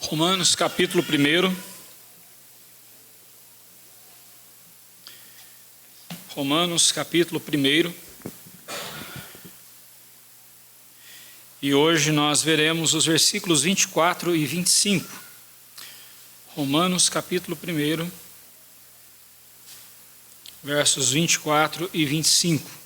Romanos capítulo 1. Romanos capítulo 1. E hoje nós veremos os versículos 24 e 25. Romanos capítulo 1, versos 24 e 25.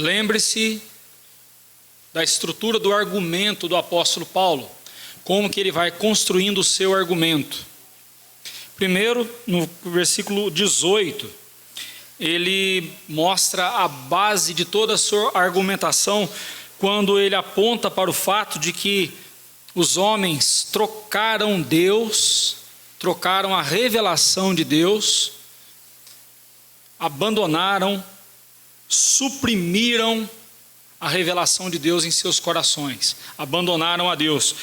Lembre-se da estrutura do argumento do apóstolo Paulo, como que ele vai construindo o seu argumento. Primeiro, no versículo 18, ele mostra a base de toda a sua argumentação, quando ele aponta para o fato de que os homens trocaram Deus, trocaram a revelação de Deus, abandonaram, suprimiram a revelação de Deus em seus corações, abandonaram a Deus.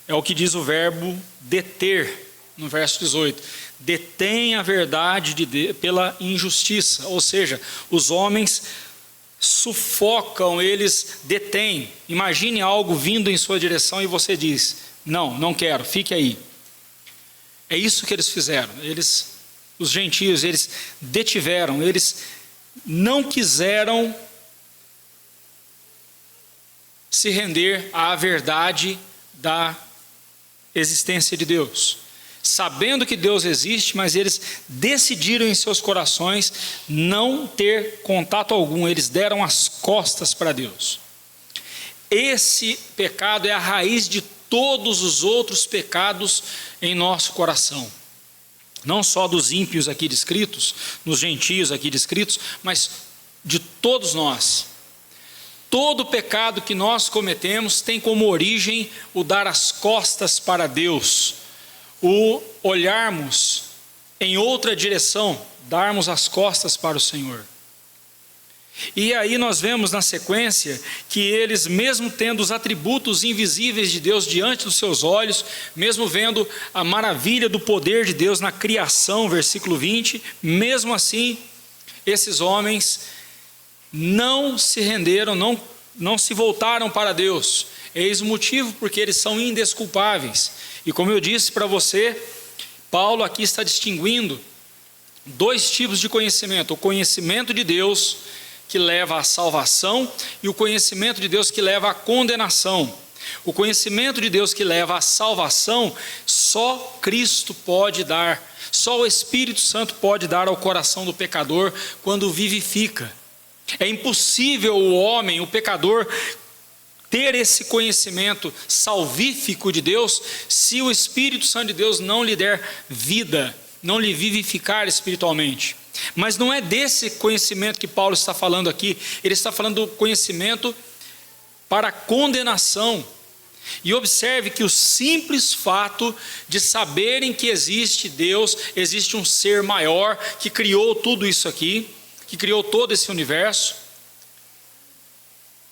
É o que diz o verbo deter, no verso 18. Detém a verdade de Deus pela injustiça, ou seja, os homens sufocam, eles detêm. Imagine algo vindo em sua direção e você diz: não quero, fique aí. É isso que eles fizeram. Os gentios, eles detiveram, eles não quiseram se render à verdade da existência de Deus, sabendo que Deus existe, mas eles decidiram em seus corações não ter contato algum, eles deram as costas para Deus. Esse pecado é a raiz de todos os outros pecados em nosso coração. Não só dos ímpios aqui descritos, dos gentios aqui descritos, mas de todos nós. Todo pecado que nós cometemos tem como origem o dar as costas para Deus, o olharmos em outra direção, darmos as costas para o Senhor. E aí nós vemos na sequência que eles, mesmo tendo os atributos invisíveis de Deus diante dos seus olhos, mesmo vendo a maravilha do poder de Deus na criação, versículo 20, mesmo assim, esses homens não se renderam, não se voltaram para Deus. Eis o motivo porque eles são indesculpáveis. E como eu disse para você, Paulo aqui está distinguindo dois tipos de conhecimento: o conhecimento de Deus, que leva à salvação, e o conhecimento de Deus que leva à condenação. O conhecimento de Deus que leva à salvação, só Cristo pode dar, só o Espírito Santo pode dar ao coração do pecador quando o vivifica. É impossível o homem, o pecador, ter esse conhecimento salvífico de Deus se o Espírito Santo de Deus não lhe der vida, não lhe vivificar espiritualmente. Mas não é desse conhecimento que Paulo está falando aqui. Ele está falando do conhecimento para condenação. E observe que o simples fato de saberem que existe Deus, existe um ser maior que criou tudo isso aqui, que criou todo esse universo,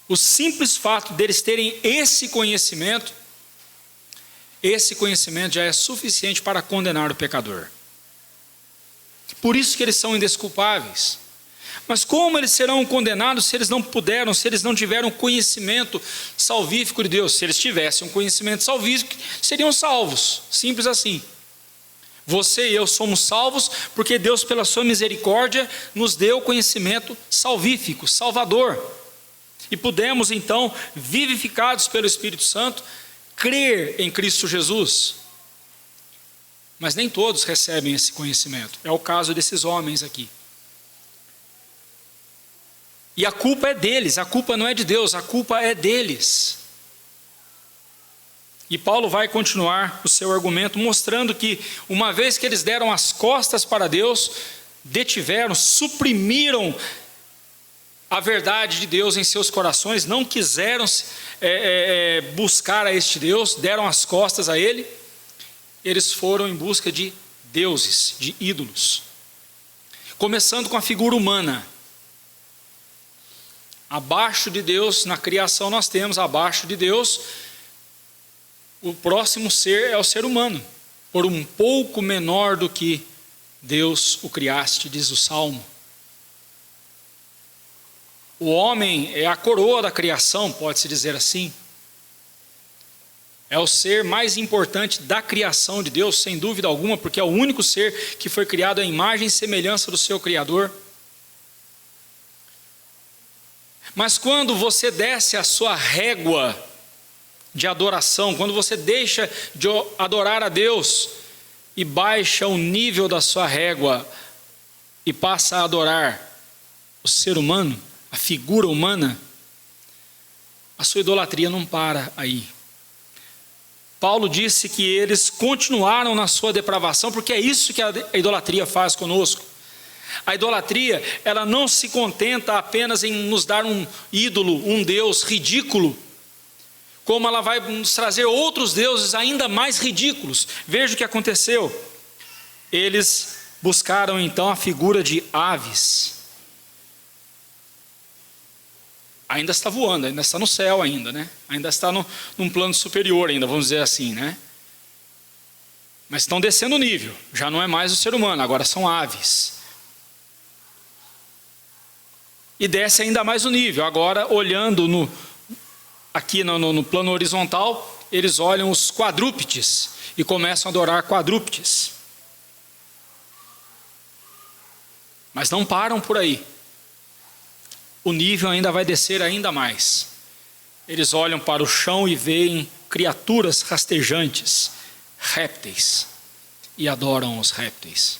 o simples fato deles terem esse conhecimento já é suficiente para condenar o pecador. Por isso que eles são indesculpáveis. Mas como eles serão condenados se eles não puderam, se eles não tiveram conhecimento salvífico de Deus? Se eles tivessem um conhecimento salvífico, seriam salvos, simples assim. Você e eu somos salvos porque Deus, pela sua misericórdia, nos deu conhecimento salvífico, salvador. E pudemos então, vivificados pelo Espírito Santo, crer em Cristo Jesus. Mas nem todos recebem esse conhecimento. É o caso desses homens aqui. E a culpa é deles, a culpa não é de Deus, a culpa é deles. E Paulo vai continuar o seu argumento, mostrando que, uma vez que eles deram as costas para Deus, detiveram, suprimiram a verdade de Deus em seus corações, não quiseram buscar a este Deus, deram as costas a Ele, eles foram em busca de deuses, de ídolos. Começando com a figura humana. Abaixo de Deus, na criação nós temos, abaixo de Deus, o próximo ser é o ser humano, por um pouco menor do que Deus o criaste, diz o Salmo. O homem é a coroa da criação, pode-se dizer assim. É o ser mais importante da criação de Deus, sem dúvida alguma, porque é o único ser que foi criado à imagem e semelhança do seu Criador. Mas quando você desce a sua régua de adoração, quando você deixa de adorar a Deus e baixa o nível da sua régua e passa a adorar o ser humano, a figura humana, a sua idolatria não para aí. Paulo disse que eles continuaram na sua depravação, porque é isso que a idolatria faz conosco. A idolatria, ela não se contenta apenas em nos dar um ídolo, um Deus ridículo, como ela vai nos trazer outros deuses ainda mais ridículos. Veja o que aconteceu. Eles buscaram então a figura de aves. Ainda está voando, ainda está no céu ainda, né? Ainda está num plano superior ainda, vamos dizer assim, né? Mas estão descendo o nível, já não é mais o ser humano, agora são aves. E desce ainda mais o nível, agora olhando aqui no plano horizontal, eles olham os quadrúpedes e começam a adorar quadrúpedes. Mas não param por aí. O nível ainda vai descer ainda mais. Eles olham para o chão e veem criaturas rastejantes, répteis, e adoram os répteis.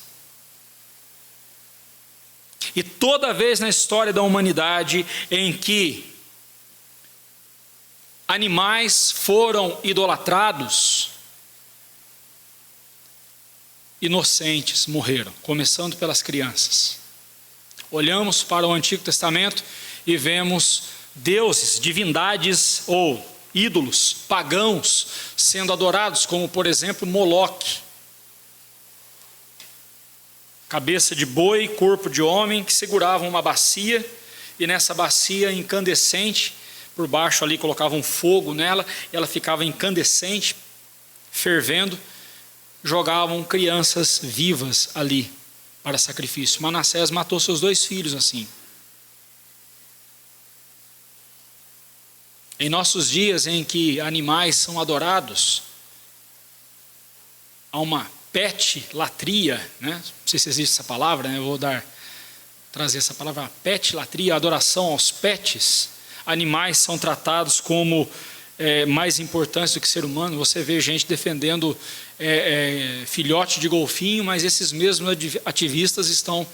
E toda vez na história da humanidade em que animais foram idolatrados, inocentes morreram, começando pelas crianças. Olhamos para o Antigo Testamento e vemos deuses, divindades ou ídolos pagãos sendo adorados, como por exemplo Moloque. Cabeça de boi, corpo de homem, que seguravam uma bacia, e nessa bacia incandescente, por baixo ali colocavam fogo nela, e ela ficava incandescente, fervendo, jogavam crianças vivas ali para sacrifício. Manassés matou seus 2 filhos assim. Em nossos dias em que animais são adorados, há uma pet-latria, né? Não sei se existe essa palavra, né? Eu vou trazer essa palavra, pet-latria, adoração aos pets. Animais são tratados como mais importantes do que ser humano. Você vê gente defendendo filhote de golfinho, mas esses mesmos ativistas estão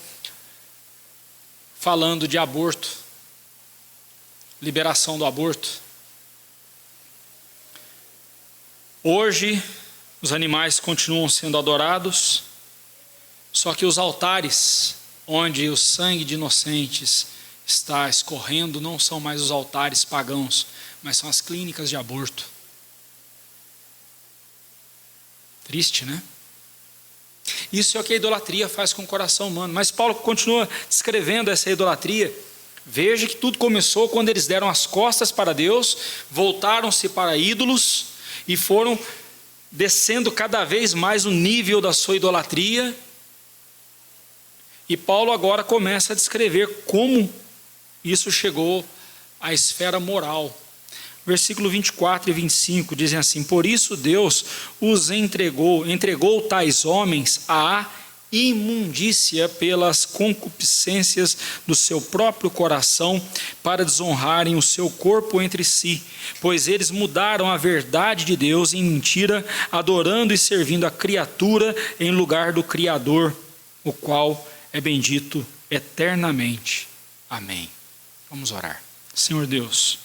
falando de aborto, liberação do aborto. Hoje, os animais continuam sendo adorados, só que os altares onde o sangue de inocentes está escorrendo não são mais os altares pagãos, mas são as clínicas de aborto. Triste, né? Isso é o que a idolatria faz com o coração humano. Mas Paulo continua descrevendo essa idolatria. Veja que tudo começou quando eles deram as costas para Deus, voltaram-se para ídolos e foram descendo cada vez mais o nível da sua idolatria. E Paulo agora começa a descrever como isso chegou à esfera moral. Versículo 24 e 25 dizem assim: por isso Deus os entregou tais homens à imundícia pelas concupiscências do seu próprio coração, para desonrarem o seu corpo entre si, pois eles mudaram a verdade de Deus em mentira, adorando e servindo a criatura em lugar do Criador, o qual é bendito eternamente. Amém. Vamos orar. Senhor Deus,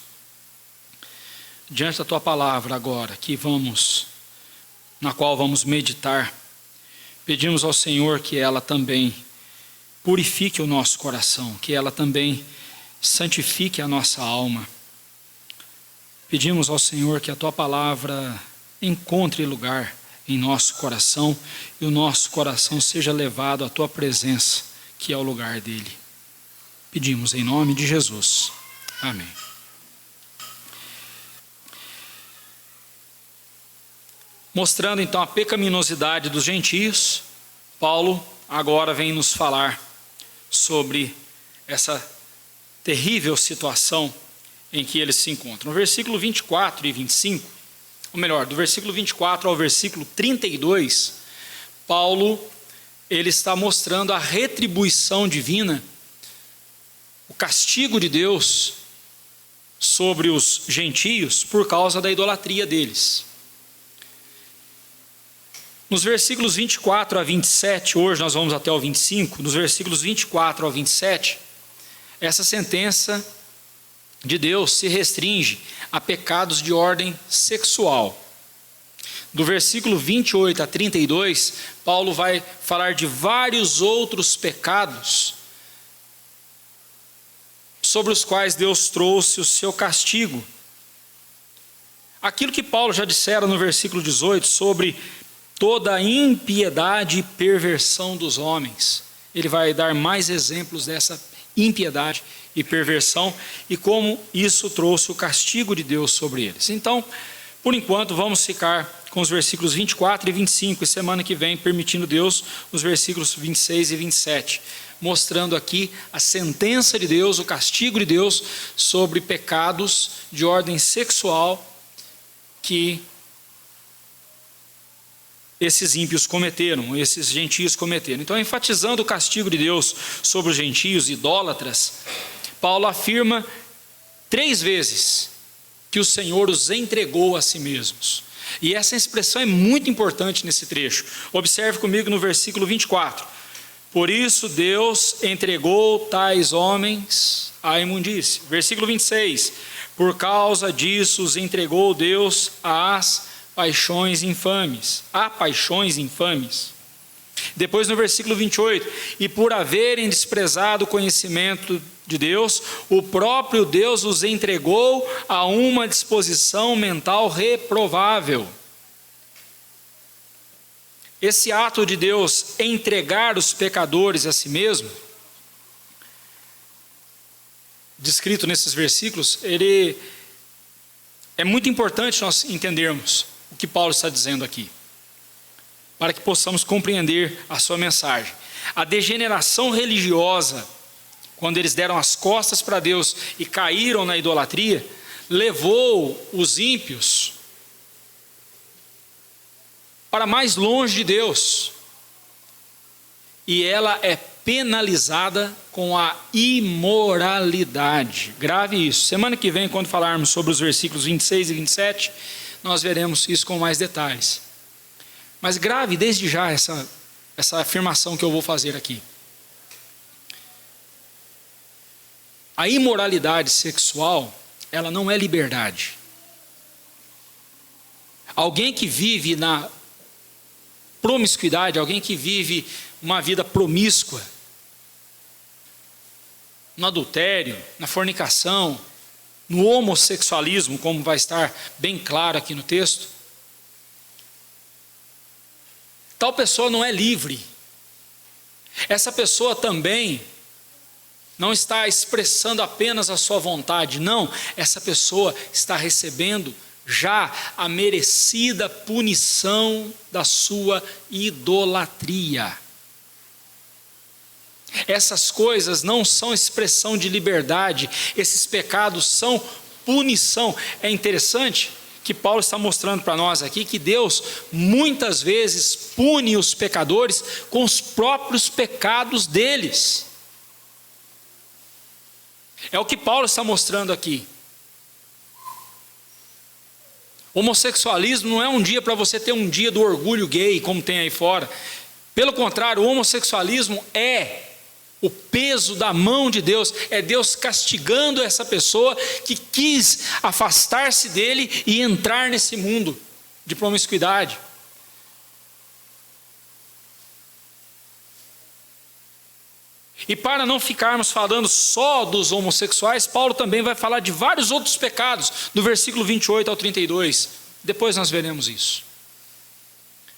diante da tua palavra agora, na qual vamos meditar, pedimos ao Senhor que ela também purifique o nosso coração, que ela também santifique a nossa alma. Pedimos ao Senhor que a tua palavra encontre lugar em nosso coração e o nosso coração seja levado à tua presença, que é o lugar dele. Pedimos em nome de Jesus. Amém. Mostrando então a pecaminosidade dos gentios, Paulo agora vem nos falar sobre essa terrível situação em que eles se encontram. No versículo 24 e 25, ou melhor, do versículo 24 ao versículo 32, Paulo, ele está mostrando a retribuição divina, o castigo de Deus sobre os gentios por causa da idolatria deles. Nos versículos 24 a 27, hoje nós vamos até o 25, nos versículos 24 ao 27, essa sentença de Deus se restringe a pecados de ordem sexual. Do versículo 28 a 32, Paulo vai falar de vários outros pecados sobre os quais Deus trouxe o seu castigo. Aquilo que Paulo já dissera no versículo 18 sobre toda a impiedade e perversão dos homens. Ele vai dar mais exemplos dessa impiedade e perversão e como isso trouxe o castigo de Deus sobre eles. Então, por enquanto, vamos ficar com os versículos 24 e 25, e semana que vem, permitindo Deus, os versículos 26 e 27, mostrando aqui a sentença de Deus, o castigo de Deus sobre pecados de ordem sexual que esses ímpios cometeram, esses gentios cometeram. Então, enfatizando o castigo de Deus sobre os gentios idólatras, Paulo afirma 3 vezes que o Senhor os entregou a si mesmos. E essa expressão é muito importante nesse trecho. Observe comigo no versículo 24. Por isso Deus entregou tais homens à imundície. Versículo 26. Por causa disso os entregou Deus às paixões infames. A paixões infames. Depois no versículo 28. E por haverem desprezado o conhecimento de Deus, o próprio Deus os entregou a uma disposição mental reprovável. Esse ato de Deus entregar os pecadores a si mesmo, descrito nesses versículos, ele é muito importante nós entendermos o que Paulo está dizendo aqui, para que possamos compreender a sua mensagem. A degeneração religiosa, quando eles deram as costas para Deus e caíram na idolatria, levou os ímpios para mais longe de Deus. E ela é penalizada com a imoralidade. Grave isso. Semana que vem, quando falarmos sobre os versículos 26 e 27, nós veremos isso com mais detalhes. Mas grave desde já essa afirmação que eu vou fazer aqui. A imoralidade sexual, ela não é liberdade. Alguém que vive na promiscuidade, alguém que vive uma vida promíscua, no adultério, na fornicação, no homossexualismo, como vai estar bem claro aqui no texto, tal pessoa não é livre. Essa pessoa também não está expressando apenas a sua vontade, não, essa pessoa está recebendo já a merecida punição da sua idolatria. Essas coisas não são expressão de liberdade, esses pecados são punição. É interessante que Paulo está mostrando para nós aqui que Deus muitas vezes pune os pecadores com os próprios pecados deles. É o que Paulo está mostrando aqui. Homossexualismo não é um dia para você ter um dia do orgulho gay, como tem aí fora. Pelo contrário, o homossexualismo é o peso da mão de Deus, é Deus castigando essa pessoa que quis afastar-se dele e entrar nesse mundo de promiscuidade. E para não ficarmos falando só dos homossexuais, Paulo também vai falar de vários outros pecados, do versículo 28 ao 32. Depois nós veremos isso.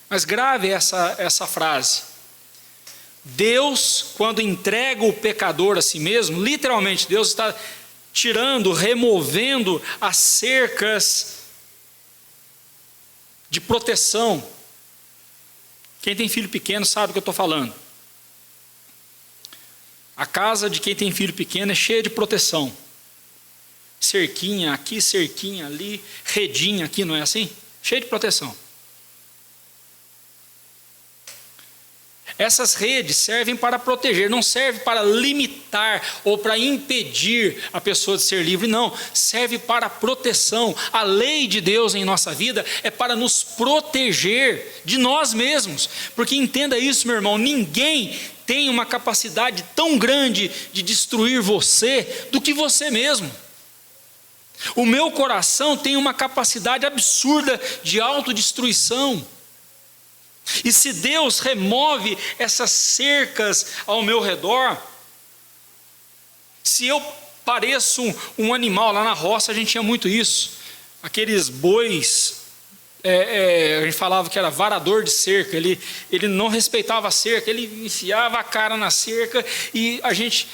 Mas grave essa frase. Deus, quando entrega o pecador a si mesmo, literalmente Deus está tirando, removendo as cercas de proteção. Quem tem filho pequeno sabe o que eu estou falando. A casa de quem tem filho pequeno é cheia de proteção. Cerquinha aqui, cerquinha ali, redinha aqui, não é assim? Cheia de proteção. Essas redes servem para proteger, não serve para limitar ou para impedir a pessoa de ser livre, não. Serve para proteção. A lei de Deus em nossa vida é para nos proteger de nós mesmos. Porque entenda isso, meu irmão, ninguém tem uma capacidade tão grande de destruir você do que você mesmo. O meu coração tem uma capacidade absurda de autodestruição. E se Deus remove essas cercas ao meu redor, se eu pareço um animal, lá na roça a gente tinha muito isso, aqueles bois, a gente falava que era varador de cerca, ele não respeitava a cerca, ele enfiava a cara na cerca e a gente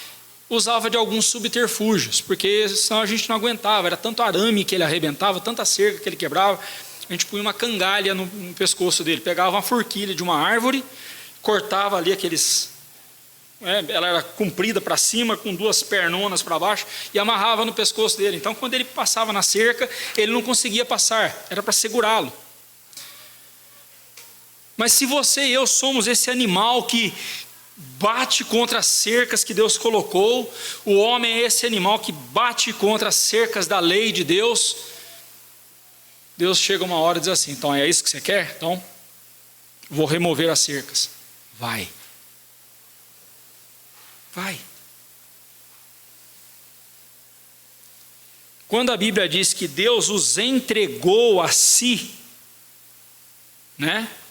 usava de alguns subterfúgios, porque senão a gente não aguentava, era tanto arame que ele arrebentava, tanta cerca que ele quebrava. A gente punha uma cangalha no pescoço dele, pegava uma forquilha de uma árvore, cortava ali ela era comprida para cima, com duas pernonas para baixo, e amarrava no pescoço dele. Então, quando ele passava na cerca, ele não conseguia passar, era para segurá-lo. Mas se você e eu somos esse animal que bate contra as cercas que Deus colocou, o homem é esse animal que bate contra as cercas da lei de Deus, Deus chega uma hora e diz assim: então é isso que você quer? Então vou remover as cercas. Vai. Quando a Bíblia diz que Deus os entregou a si,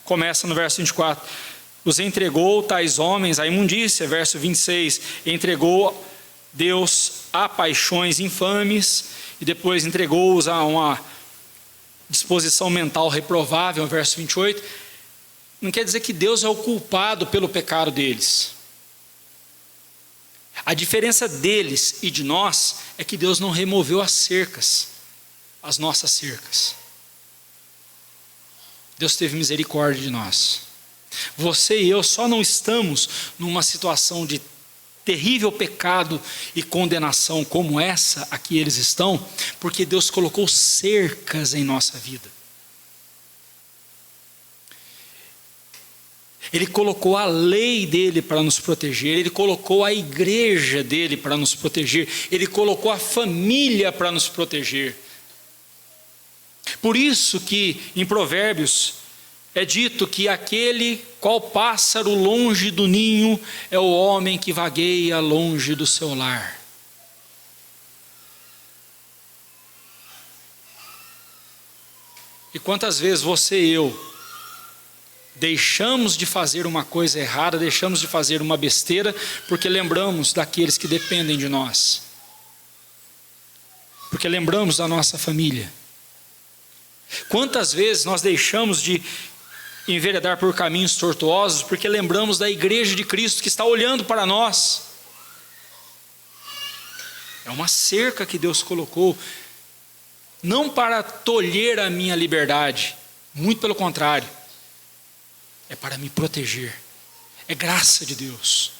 começa no verso 24, os entregou tais homens à imundícia, verso 26, entregou Deus a paixões infames, e depois entregou-os a uma disposição mental reprovável, verso 28, não quer dizer que Deus é o culpado pelo pecado deles. A diferença deles e de nós é que Deus não removeu as cercas, as nossas cercas. Deus teve misericórdia de nós. Você e eu só não estamos numa situação de terrível pecado e condenação como essa a que eles estão, porque Deus colocou cercas em nossa vida. Ele colocou a lei dele para nos proteger, ele colocou a igreja dele para nos proteger, ele colocou a família para nos proteger. Por isso que em Provérbios é dito que aquele qual pássaro longe do ninho é o homem que vagueia longe do seu lar. E quantas vezes você e eu deixamos de fazer uma coisa errada, deixamos de fazer uma besteira, porque lembramos daqueles que dependem de nós, porque lembramos da nossa família. Quantas vezes nós deixamos de enveredar por caminhos tortuosos, porque lembramos da igreja de Cristo que está olhando para nós. É uma cerca que Deus colocou, não para tolher a minha liberdade, muito pelo contrário, é para me proteger, é graça de Deus.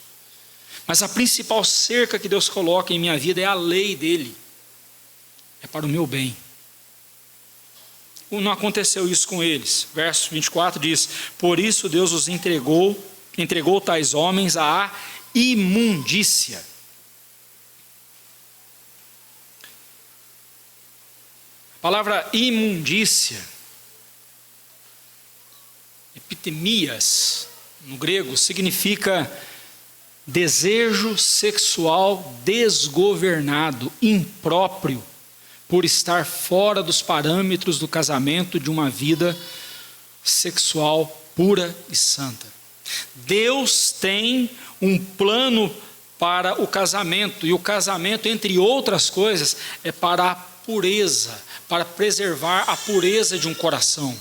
Mas a principal cerca que Deus coloca em minha vida é a lei dele, é para o meu bem. Não aconteceu isso com eles. Verso 24 diz: por isso Deus os entregou tais homens à imundícia. A palavra imundícia, epitemias, no grego, significa desejo sexual desgovernado, impróprio, por estar fora dos parâmetros do casamento, de uma vida sexual pura e santa. Deus tem um plano para o casamento, e o casamento, entre outras coisas, é para a pureza, para preservar a pureza de um coração.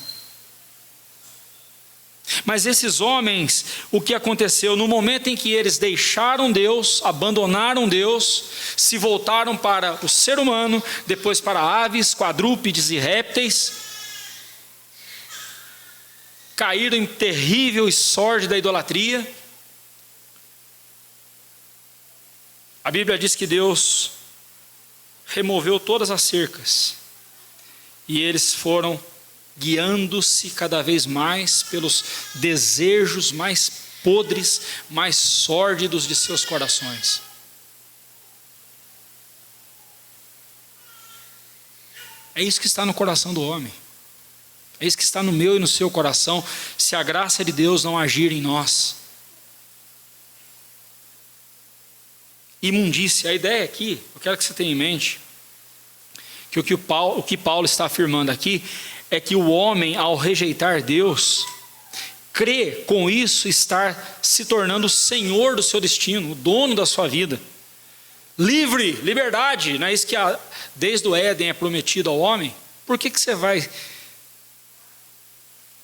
Mas esses homens, o que aconteceu? No momento em que eles deixaram Deus, abandonaram Deus, se voltaram para o ser humano, depois para aves, quadrúpedes e répteis, caíram em terrível e sórdida idolatria. A Bíblia diz que Deus removeu todas as cercas e eles foram guiando-se cada vez mais pelos desejos mais podres, mais sórdidos de seus corações. É isso que está no coração do homem. É isso que está no meu e no seu coração, se a graça de Deus não agir em nós. Imundícia. A ideia aqui, eu quero que você tenha em mente, que o que Paulo está afirmando aqui, é que o homem, ao rejeitar Deus, crê com isso estar se tornando o senhor do seu destino, o dono da sua vida. Livre, liberdade, não é isso que desde o Éden é prometido ao homem? Por que você vai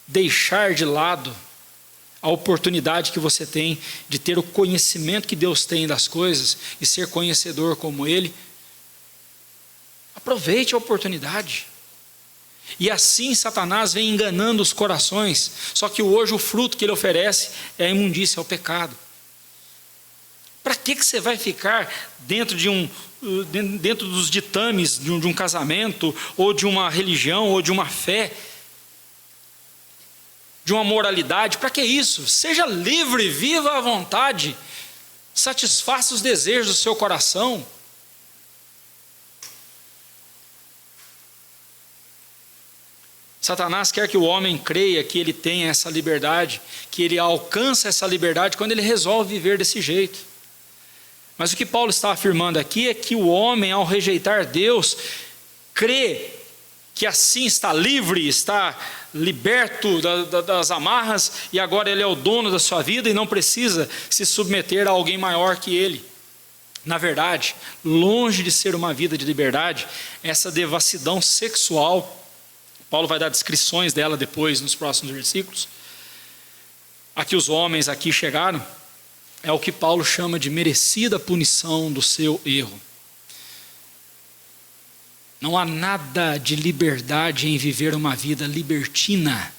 deixar de lado a oportunidade que você tem de ter o conhecimento que Deus tem das coisas e ser conhecedor como Ele? Aproveite a oportunidade. E assim Satanás vem enganando os corações, só que hoje o fruto que ele oferece é a imundícia, é o pecado. Para que você vai ficar dentro dos ditames de um casamento, ou de uma religião, ou de uma fé, de uma moralidade? Para que isso? Seja livre, viva à vontade, satisfaça os desejos do seu coração. Satanás quer que o homem creia que ele tem essa liberdade, que ele alcança essa liberdade quando ele resolve viver desse jeito. Mas o que Paulo está afirmando aqui é que o homem, ao rejeitar Deus, crê que assim está livre, está liberto das amarras, e agora ele é o dono da sua vida e não precisa se submeter a alguém maior que ele. Na verdade, longe de ser uma vida de liberdade, essa devassidão sexual, Paulo vai dar descrições dela depois nos próximos versículos, a que os homens aqui chegaram, é o que Paulo chama de merecida punição do seu erro. Não há nada de liberdade em viver uma vida libertina.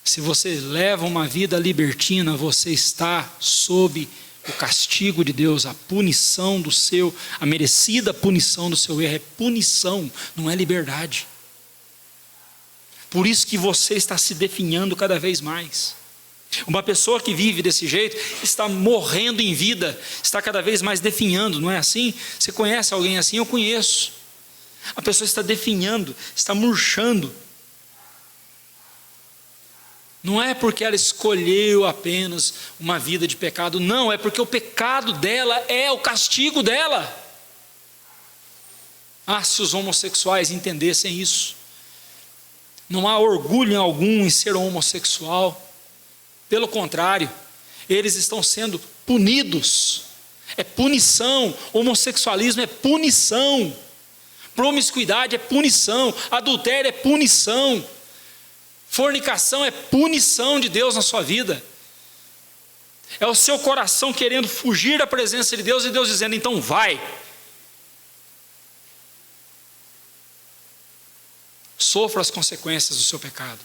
Se você leva uma vida libertina, você está sob o castigo de Deus, a punição a merecida punição do seu erro. É punição, não é liberdade. Por isso que você está se definhando cada vez mais. Uma pessoa que vive desse jeito está morrendo em vida, está cada vez mais definhando, não é assim? Você conhece alguém assim? Eu conheço. A pessoa está definhando, está murchando. Não é porque ela escolheu apenas uma vida de pecado, não, é porque o pecado dela é o castigo dela. Ah, se os homossexuais entendessem isso. Não há orgulho algum em ser homossexual. Pelo contrário, eles estão sendo punidos. É punição. Homossexualismo é punição. Promiscuidade é punição. Adultério é punição. Fornicação é punição de Deus na sua vida. É o seu coração querendo fugir da presença de Deus e Deus dizendo, então vai. Sofra as consequências do seu pecado.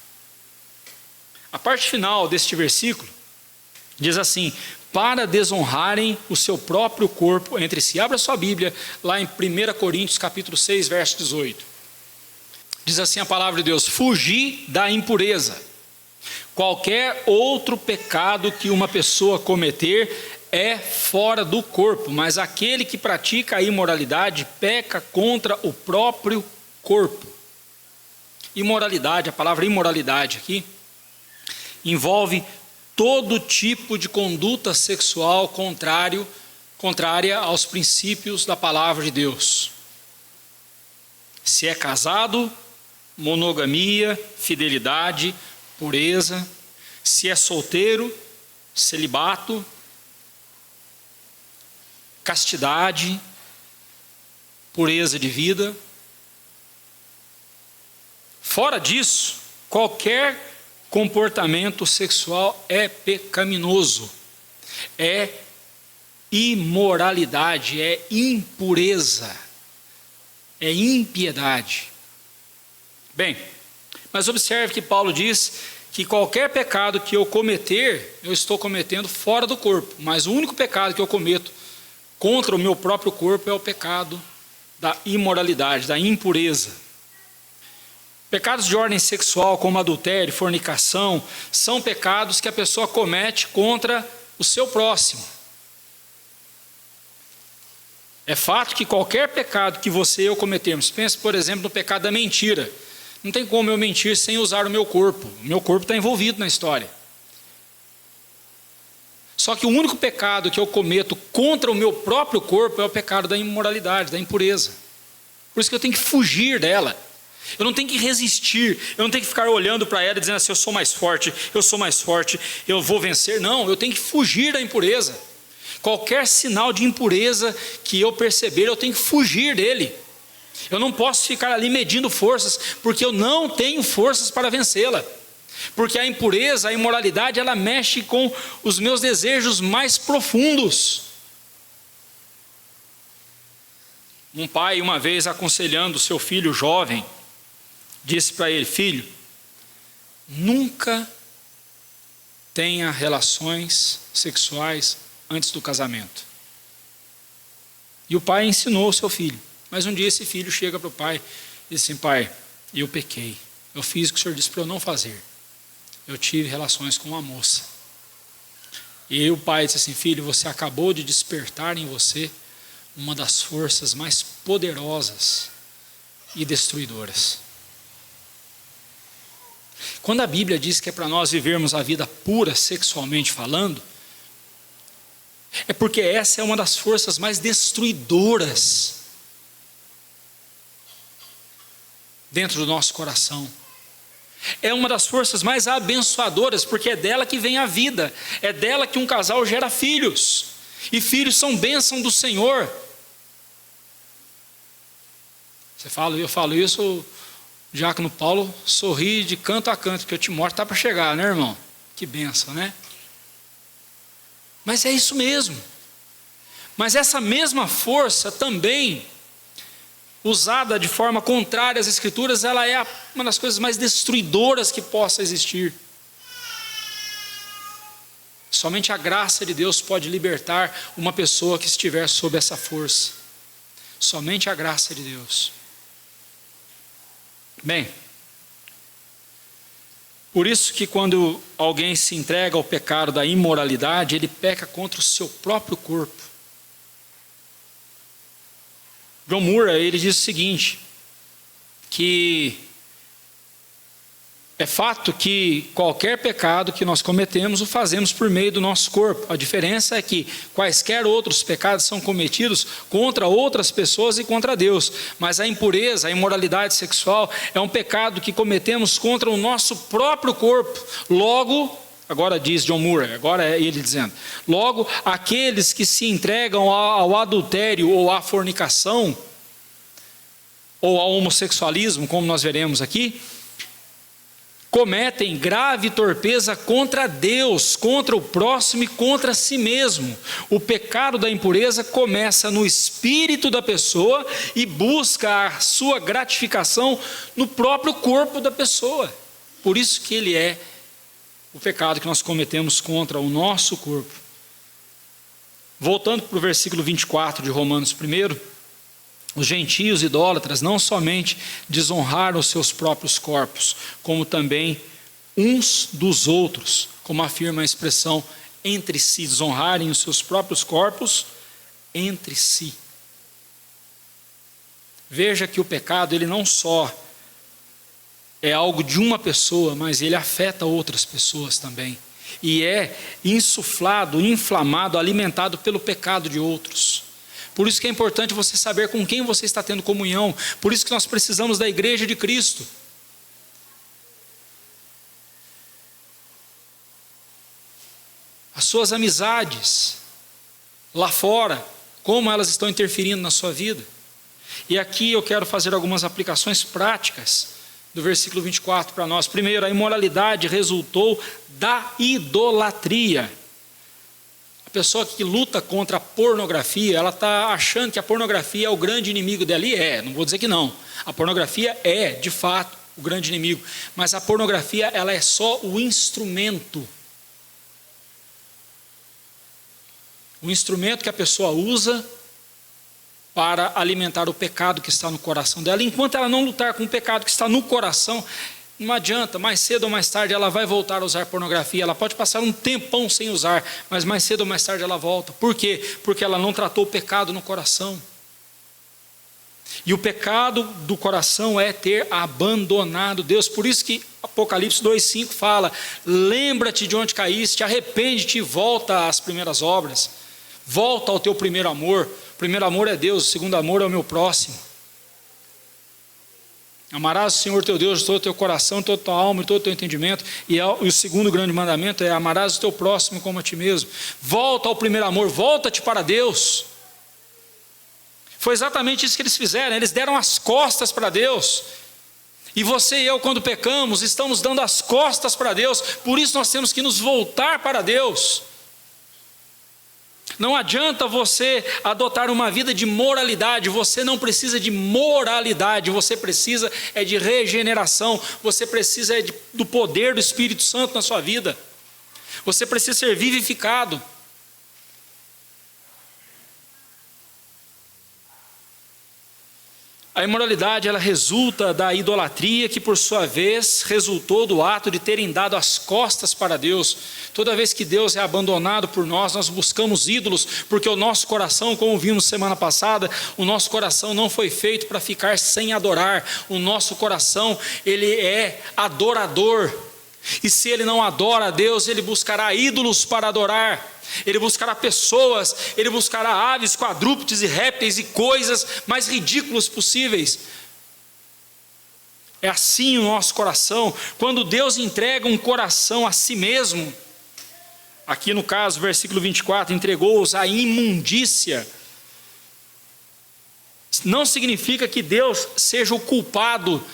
A parte final deste versículo diz assim: para desonrarem o seu próprio corpo entre si. Abra sua Bíblia lá em 1 Coríntios capítulo 6, verso 18. Diz assim a palavra de Deus: fugir da impureza. Qualquer outro pecado que uma pessoa cometer é fora do corpo, mas aquele que pratica a imoralidade peca contra o próprio corpo. Imoralidade, a palavra imoralidade aqui, envolve todo tipo de conduta sexual contrária aos princípios da palavra de Deus. Se é casado, monogamia, fidelidade, pureza. Se é solteiro, celibato, castidade, pureza de vida. Fora disso, qualquer comportamento sexual é pecaminoso, é imoralidade, é impureza, é impiedade. Bem, mas observe que Paulo diz que qualquer pecado que eu cometer, eu estou cometendo fora do corpo, mas o único pecado que eu cometo contra o meu próprio corpo é o pecado da imoralidade, da impureza. Pecados de ordem sexual, como adultério, fornicação, são pecados que a pessoa comete contra o seu próximo. É fato que qualquer pecado que você e eu cometermos, pense, por exemplo, no pecado da mentira. Não tem como eu mentir sem usar o meu corpo. O meu corpo está envolvido na história. Só que o único pecado que eu cometo contra o meu próprio corpo é o pecado da imoralidade, da impureza. Por isso que eu tenho que fugir dela. Eu não tenho que resistir, eu não tenho que ficar olhando para ela e dizendo assim, eu sou mais forte, eu vou vencer. Não, eu tenho que fugir da impureza. Qualquer sinal de impureza que eu perceber, eu tenho que fugir dele. Eu não posso ficar ali medindo forças, porque eu não tenho forças para vencê-la. Porque a impureza, a imoralidade, ela mexe com os meus desejos mais profundos. Um pai, uma vez aconselhando o seu filho jovem, disse para ele, filho, nunca tenha relações sexuais antes do casamento. E o pai ensinou o seu filho. Mas um dia esse filho chega para o pai e diz assim, pai, eu pequei. Eu fiz o que o senhor disse para eu não fazer. Eu tive relações com uma moça. E o pai disse assim, filho, você acabou de despertar em você uma das forças mais poderosas e destruidoras. Quando a Bíblia diz que é para nós vivermos a vida pura sexualmente falando, é porque essa é uma das forças mais destruidoras dentro do nosso coração. É uma das forças mais abençoadoras, porque é dela que vem a vida, é dela que um casal gera filhos, e filhos são bênção do Senhor. Você fala, eu falo isso, o diácono Paulo sorri de canto a canto, porque o Timóteo está para chegar, né, irmão? Que bênção, né? Mas é isso mesmo. Mas essa mesma força também, usada de forma contrária às Escrituras, ela é uma das coisas mais destruidoras que possa existir. Somente a graça de Deus pode libertar uma pessoa que estiver sob essa força. Somente a graça de Deus. Bem, por isso que quando alguém se entrega ao pecado da imoralidade, ele peca contra o seu próprio corpo. John Moore, ele diz o seguinte, que é fato que qualquer pecado que nós cometemos, o fazemos por meio do nosso corpo. A diferença é que quaisquer outros pecados são cometidos contra outras pessoas e contra Deus. Mas a impureza, a imoralidade sexual é um pecado que cometemos contra o nosso próprio corpo. Logo, agora diz John Moore, agora é ele dizendo, logo, aqueles que se entregam ao adultério ou à fornicação, ou ao homossexualismo, como nós veremos aqui, cometem grave torpeza contra Deus, contra o próximo e contra si mesmo. O pecado da impureza começa no espírito da pessoa e busca a sua gratificação no próprio corpo da pessoa. Por isso que ele é o pecado que nós cometemos contra o nosso corpo. Voltando para o versículo 24 de Romanos 1, os gentios idólatras não somente desonraram os seus próprios corpos, como também uns dos outros, como afirma a expressão entre si, desonrarem os seus próprios corpos entre si. Veja que o pecado, ele não só é algo de uma pessoa, mas ele afeta outras pessoas também. E é insuflado, inflamado, alimentado pelo pecado de outros. Por isso que é importante você saber com quem você está tendo comunhão. Por isso que nós precisamos da igreja de Cristo. As suas amizades lá fora, como elas estão interferindo na sua vida. E aqui eu quero fazer algumas aplicações práticas do versículo 24 para nós. Primeiro, a imoralidade resultou da idolatria. A pessoa que luta contra a pornografia, ela está achando que a pornografia é o grande inimigo dela, e não vou dizer que não. A pornografia é, de fato, o grande inimigo, mas a pornografia, ela é só o instrumento. O instrumento que a pessoa usa para alimentar o pecado que está no coração dela. Enquanto ela não lutar com o pecado que está no coração, não adianta, mais cedo ou mais tarde ela vai voltar a usar pornografia. Ela pode passar um tempão sem usar, mas mais cedo ou mais tarde ela volta. Por quê? Porque ela não tratou o pecado no coração. E o pecado do coração é ter abandonado Deus. Por isso que Apocalipse 2,5 fala: lembra-te de onde caíste, arrepende-te e volta às primeiras obras. Volta ao teu primeiro amor. O primeiro amor é Deus, o segundo amor é o meu próximo. Amarás o Senhor teu Deus de todo o teu coração, toda a tua alma e todo o teu entendimento. E o segundo grande mandamento é: amarás o teu próximo como a ti mesmo. Volta ao primeiro amor, volta-te para Deus. Foi exatamente isso que eles fizeram, eles deram as costas para Deus. E você e eu, quando pecamos, estamos dando as costas para Deus. Por isso nós temos que nos voltar para Deus. Não adianta você adotar uma vida de moralidade. Você não precisa de moralidade, você precisa de regeneração. Você precisa do poder do Espírito Santo na sua vida. Você precisa ser vivificado. A imoralidade, ela resulta da idolatria, que por sua vez resultou do ato de terem dado as costas para Deus. Toda vez que Deus é abandonado por nós, nós buscamos ídolos, porque o nosso coração, como vimos semana passada, o nosso coração não foi feito para ficar sem adorar. O nosso coração, ele é adorador. E se ele não adora a Deus, ele buscará ídolos para adorar. Ele buscará pessoas, ele buscará aves, quadrúpedes e répteis e coisas mais ridículas possíveis. É assim o nosso coração. Quando Deus entrega um coração a si mesmo, aqui no caso, versículo 24, entregou-os à imundícia. Não significa que Deus seja o culpado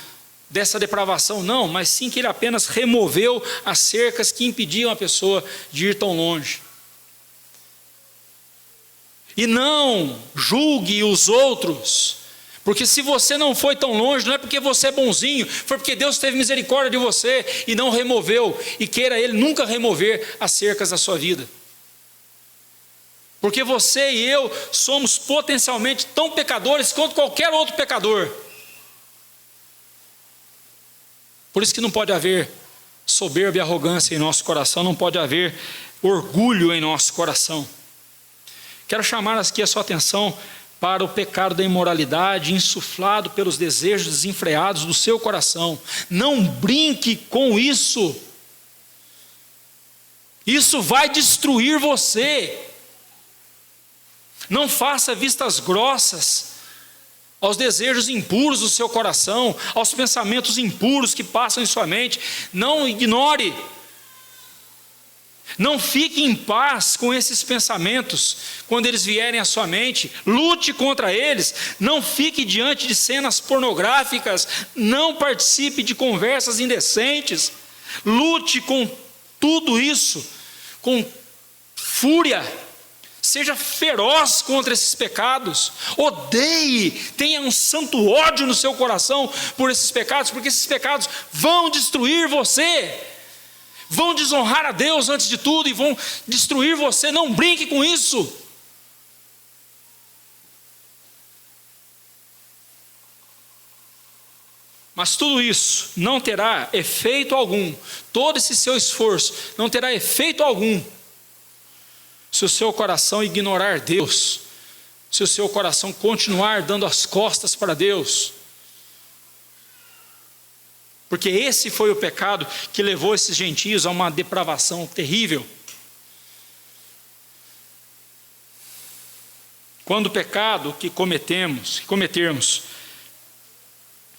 dessa depravação, não, mas sim que ele apenas removeu as cercas que impediam a pessoa de ir tão longe. E não julgue os outros, porque se você não foi tão longe, não é porque você é bonzinho, foi porque Deus teve misericórdia de você e não removeu, e queira Ele nunca remover as cercas da sua vida. Porque você e eu somos potencialmente tão pecadores quanto qualquer outro pecador. Por isso que não pode haver soberba e arrogância em nosso coração, não pode haver orgulho em nosso coração. Quero chamar aqui a sua atenção para o pecado da imoralidade insuflado pelos desejos desenfreados do seu coração. Não brinque com isso. Isso vai destruir você. Não faça vistas grossas aos desejos impuros do seu coração, aos pensamentos impuros que passam em sua mente. Não ignore. Não fique em paz com esses pensamentos quando eles vierem à sua mente. Lute contra eles. Não fique diante de cenas pornográficas. Não participe de conversas indecentes. Lute com tudo isso, com fúria. Seja feroz contra esses pecados. Odeie, tenha um santo ódio no seu coração por esses pecados, porque esses pecados vão destruir você. Vão desonrar a Deus antes de tudo e vão destruir você. Não brinque com isso. Mas tudo isso não terá efeito algum. Todo esse seu esforço não terá efeito algum se o seu coração ignorar Deus, se o seu coração continuar dando as costas para Deus. Porque esse foi o pecado que levou esses gentios a uma depravação terrível. Quando o pecado que cometermos,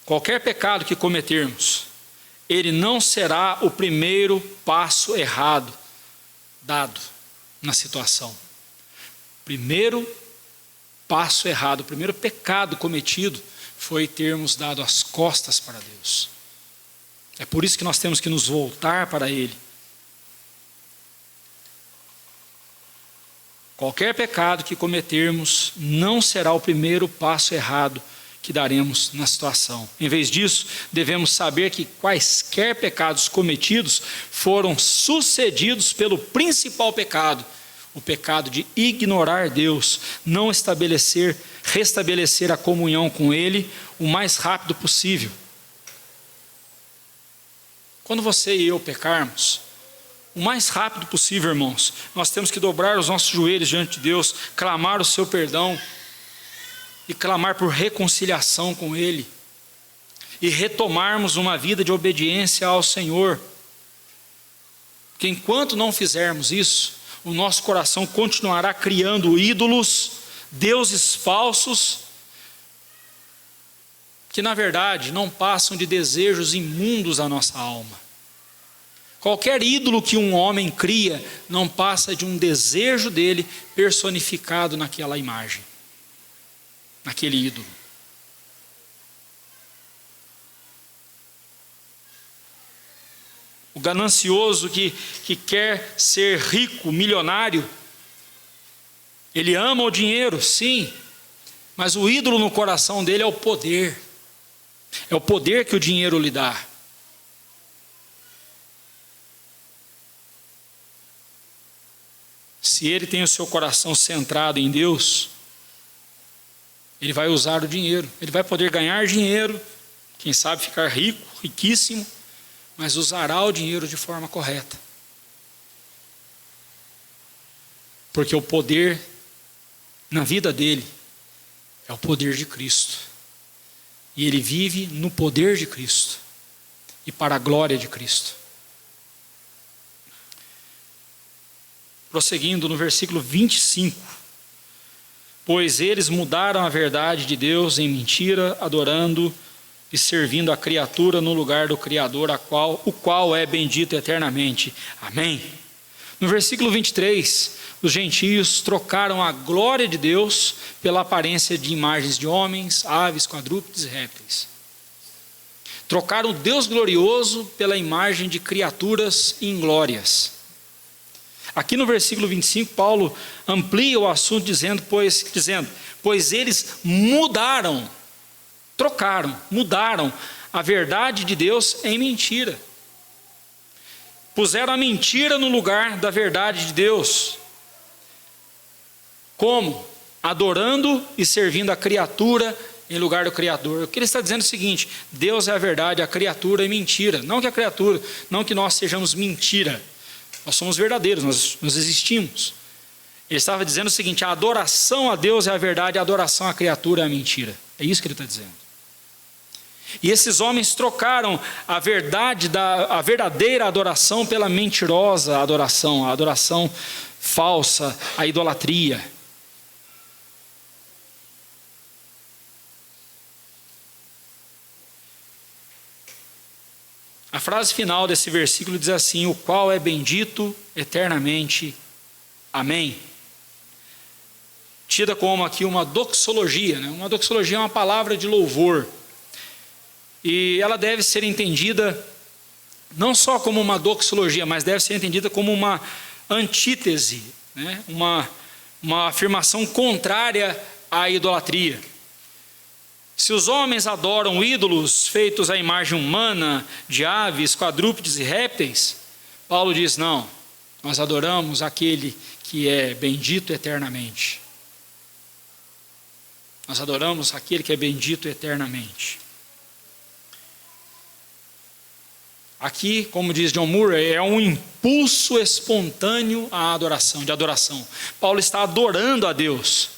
qualquer pecado que cometermos, ele não será o primeiro passo errado dado na situação. Primeiro passo errado, o primeiro pecado cometido foi termos dado as costas para Deus. É por isso que nós temos que nos voltar para Ele. Qualquer pecado que cometermos não será o primeiro passo errado que daremos na situação. Em vez disso, devemos saber que quaisquer pecados cometidos foram sucedidos pelo principal pecado, o pecado de ignorar Deus, não restabelecer a comunhão com Ele o mais rápido possível. Quando você e eu pecarmos, o mais rápido possível, irmãos, nós temos que dobrar os nossos joelhos diante de Deus, clamar o seu perdão e clamar por reconciliação com Ele e retomarmos uma vida de obediência ao Senhor. Porque enquanto não fizermos isso, o nosso coração continuará criando ídolos, deuses falsos, que na verdade não passam de desejos imundos à nossa alma. Qualquer ídolo que um homem cria não passa de um desejo dele personificado naquela imagem, naquele ídolo. O ganancioso que quer ser rico, milionário, ele ama o dinheiro, sim, mas o ídolo no coração dele é o poder. É o poder que o dinheiro lhe dá. Se ele tem o seu coração centrado em Deus, ele vai usar o dinheiro. Ele vai poder ganhar dinheiro, quem sabe ficar rico, riquíssimo, mas usará o dinheiro de forma correta. Porque o poder na vida dele é o poder de Cristo. E ele vive no poder de Cristo e para a glória de Cristo. Prosseguindo no versículo 25. Pois eles mudaram a verdade de Deus em mentira, adorando e servindo a criatura no lugar do Criador, o qual é bendito eternamente. Amém. No versículo 23, os gentios trocaram a glória de Deus pela aparência de imagens de homens, aves, quadrúpedes e répteis. Trocaram o Deus glorioso pela imagem de criaturas inglórias. Aqui no versículo 25, Paulo amplia o assunto dizendo, pois eles mudaram a verdade de Deus em mentira. Puseram a mentira no lugar da verdade de Deus. Como? Adorando e servindo a criatura em lugar do Criador. O que ele está dizendo é o seguinte: Deus é a verdade, a criatura é mentira. Não que nós sejamos mentira. Nós somos verdadeiros, nós existimos. Ele estava dizendo o seguinte: a adoração a Deus é a verdade, a adoração à criatura é a mentira. É isso que ele está dizendo. E esses homens trocaram a verdadeira adoração pela mentirosa adoração, a adoração falsa, a idolatria. A frase final desse versículo diz assim: o qual é bendito eternamente. Amém. Tida como aqui uma doxologia, né? Uma doxologia é uma palavra de louvor. E ela deve ser entendida não só como uma doxologia, mas deve ser entendida como uma antítese, né? Uma afirmação contrária à idolatria. Se os homens adoram ídolos feitos à imagem humana, de aves, quadrúpedes e répteis, Paulo diz: não, nós adoramos aquele que é bendito eternamente. Nós adoramos aquele que é bendito eternamente. Aqui, como diz John Murray, é um impulso espontâneo à adoração, de adoração. Paulo está adorando a Deus.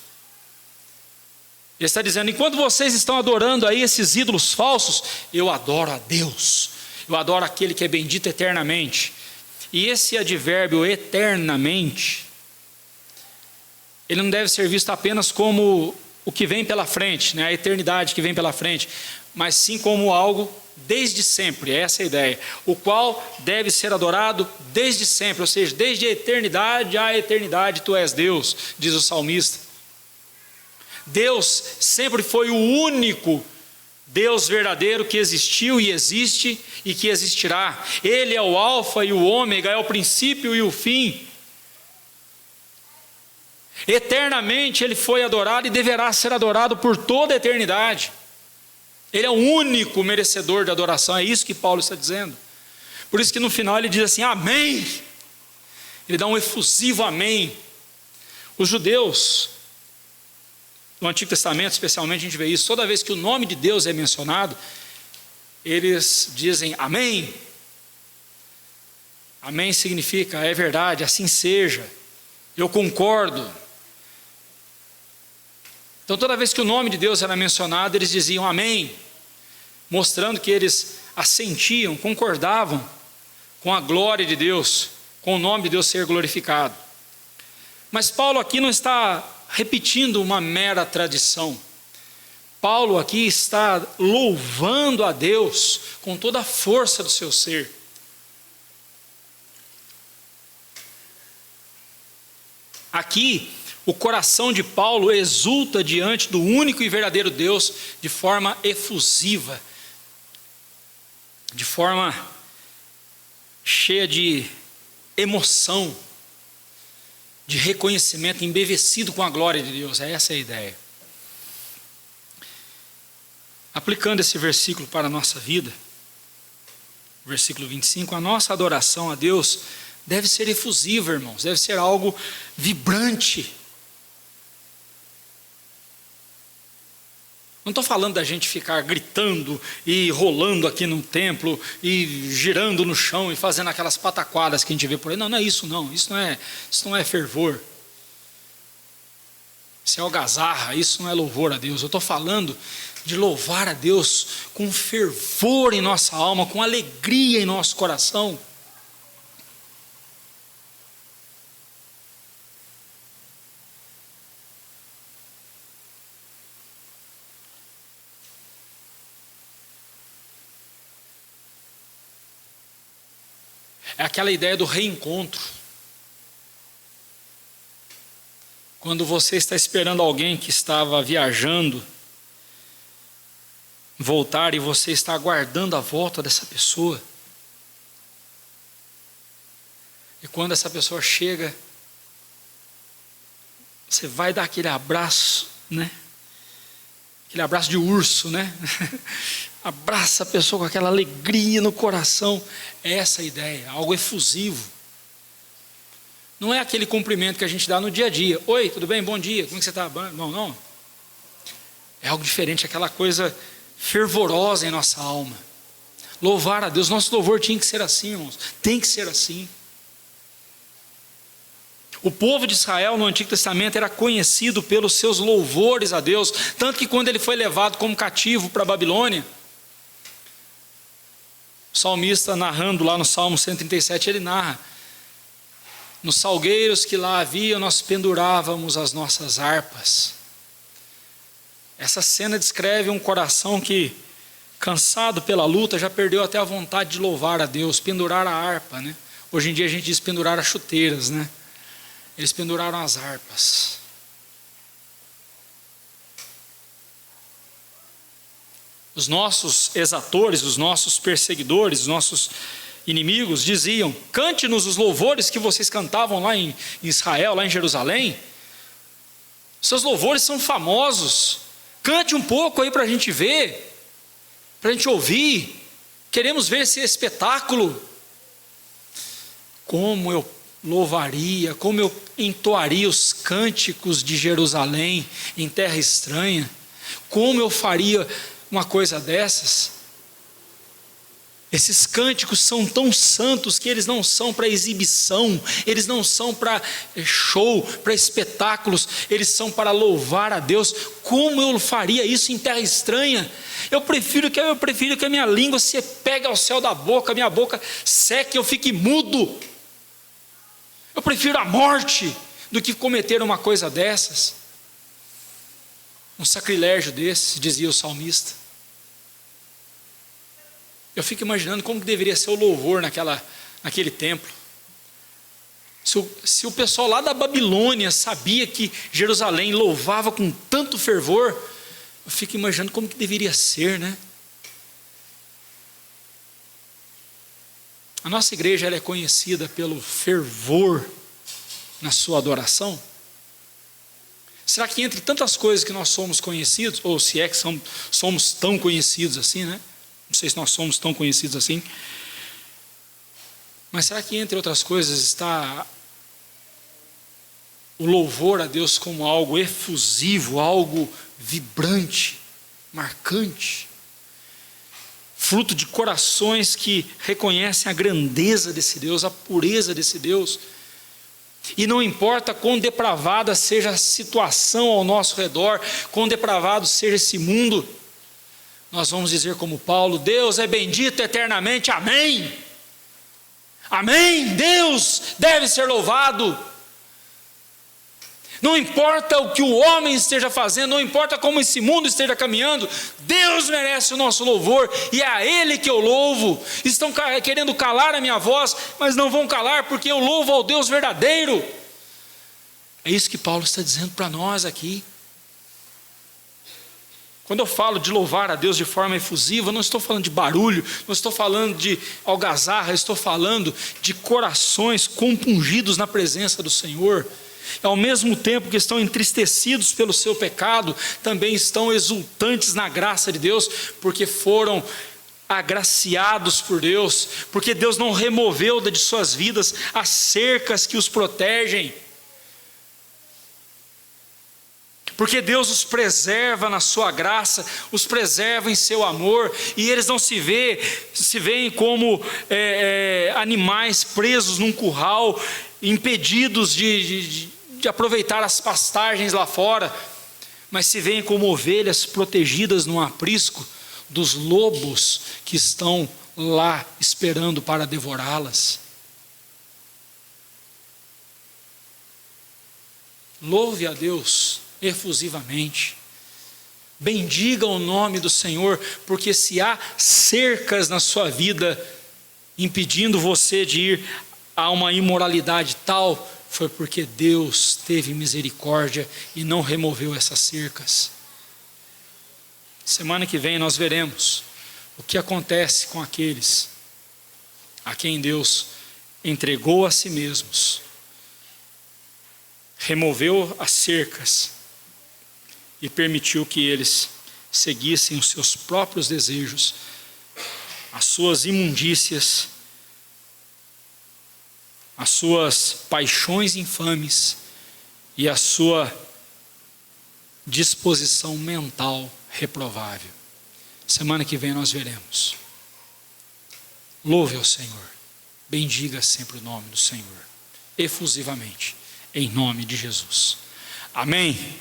Ele está dizendo: enquanto vocês estão adorando aí esses ídolos falsos, eu adoro a Deus. Eu adoro aquele que é bendito eternamente. E esse advérbio eternamente, ele não deve ser visto apenas como o que vem pela frente, né? A eternidade que vem pela frente, mas sim como algo desde sempre. Essa é a ideia. O qual deve ser adorado desde sempre, ou seja, desde a eternidade à eternidade tu és Deus, diz o salmista. Deus sempre foi o único Deus verdadeiro que existiu e existe e que existirá. Ele é o alfa e o ômega, é o princípio e o fim. Eternamente ele foi adorado e deverá ser adorado por toda a eternidade. Ele é o único merecedor de adoração, é isso que Paulo está dizendo. Por isso que no final ele diz assim: amém. Ele dá um efusivo amém. Os judeus, no Antigo Testamento especialmente, a gente vê isso, toda vez que o nome de Deus é mencionado, eles dizem amém. Amém significa é verdade, assim seja, eu concordo. Então toda vez que o nome de Deus era mencionado, eles diziam amém, mostrando que eles assentiam, concordavam com a glória de Deus, com o nome de Deus ser glorificado. Mas Paulo aqui não está repetindo uma mera tradição. Paulo aqui está louvando a Deus com toda a força do seu ser. Aqui, o coração de Paulo exulta diante do único e verdadeiro Deus de forma efusiva, de forma cheia de emoção, de reconhecimento, embevecido com a glória de Deus. Essa é a ideia. Aplicando esse versículo para a nossa vida, versículo 25, a nossa adoração a Deus deve ser efusiva, irmãos, deve ser algo vibrante. Não estou falando da gente ficar gritando e rolando aqui no templo e girando no chão e fazendo aquelas pataquadas que a gente vê por aí. Não, não é isso não, isso não é fervor. Isso é algazarra, isso não é louvor a Deus. Eu estou falando de louvar a Deus com fervor em nossa alma, com alegria em nosso coração. É aquela ideia do reencontro. Quando você está esperando alguém que estava viajando voltar e você está aguardando a volta dessa pessoa. E quando essa pessoa chega, você vai dar aquele abraço, né? Aquele abraço de urso, né? Abraça a pessoa com aquela alegria no coração. É essa a ideia, algo efusivo. Não é aquele cumprimento que a gente dá no dia a dia. Oi, tudo bem? Bom dia. Como é que você está? Não, não. É algo diferente, aquela coisa fervorosa em nossa alma. Louvar a Deus. Nosso louvor tinha que ser assim, irmãos. Tem que ser assim. O povo de Israel no Antigo Testamento era conhecido pelos seus louvores a Deus. Tanto que quando ele foi levado como cativo para a Babilônia, o salmista narrando lá no Salmo 137, ele narra: nos salgueiros que lá havia, nós pendurávamos as nossas harpas. Essa cena descreve um coração que, cansado pela luta, já perdeu até a vontade de louvar a Deus, pendurar a harpa, né? Hoje em dia a gente diz pendurar as chuteiras, né? Eles penduraram as harpas. Os nossos exatores, os nossos perseguidores, os nossos inimigos diziam: cante-nos os louvores que vocês cantavam lá em Israel, lá em Jerusalém. Seus louvores são famosos. Cante um pouco aí para a gente ver, para a gente ouvir. Queremos ver esse espetáculo. Como eu louvaria, como eu entoaria os cânticos de Jerusalém em terra estranha. Como eu faria uma coisa dessas? Esses cânticos são tão santos que eles não são para exibição, eles não são para show, para espetáculos, eles são para louvar a Deus. Como eu faria isso em terra estranha? Eu prefiro que a minha língua se pegue ao céu da boca, a minha boca seque, eu fique mudo. Eu prefiro a morte do que cometer uma coisa dessas. Um sacrilégio desse, dizia o salmista. Eu fico imaginando como que deveria ser o louvor naquele templo. Se o pessoal lá da Babilônia sabia que Jerusalém louvava com tanto fervor, eu fico imaginando como que deveria ser, né? A nossa igreja ela é conhecida pelo fervor na sua adoração. Será que entre tantas coisas que nós somos conhecidos, ou se é que somos tão conhecidos assim, né? Não sei se nós somos tão conhecidos assim. Mas será que entre outras coisas está o louvor a Deus como algo efusivo, algo vibrante, marcante, fruto de corações que reconhecem a grandeza desse Deus, a pureza desse Deus. E não importa quão depravada seja a situação ao nosso redor, quão depravado seja esse mundo, nós vamos dizer como Paulo: Deus é bendito eternamente, amém. Amém, Deus deve ser louvado. Não importa o que o homem esteja fazendo, não importa como esse mundo esteja caminhando, Deus merece o nosso louvor, e é a Ele que eu louvo. Estão querendo calar a minha voz, mas não vão calar, porque eu louvo ao Deus verdadeiro. É isso que Paulo está dizendo para nós aqui. Quando eu falo de louvar a Deus de forma efusiva, não estou falando de barulho, não estou falando de algazarra, estou falando de corações compungidos na presença do Senhor. Ao mesmo tempo que estão entristecidos pelo seu pecado, também estão exultantes na graça de Deus, porque foram agraciados por Deus, porque Deus não removeu de suas vidas as cercas que os protegem, porque Deus os preserva na sua graça, os preserva em seu amor, e eles não se veem como animais presos num curral, impedidos de aproveitar as pastagens lá fora, mas se veem como ovelhas protegidas num aprisco dos lobos que estão lá esperando para devorá-las. Louve a Deus efusivamente, bendiga o nome do Senhor, porque se há cercas na sua vida impedindo você de ir a uma imoralidade tal, foi porque Deus teve misericórdia e não removeu essas cercas. Semana que vem nós veremos o que acontece com aqueles a quem Deus entregou a si mesmos, removeu as cercas e permitiu que eles seguissem os seus próprios desejos, as suas imundícias, as suas paixões infames e a sua disposição mental reprovável. Semana que vem nós veremos. Louve ao Senhor, bendiga sempre o nome do Senhor, efusivamente, em nome de Jesus. Amém.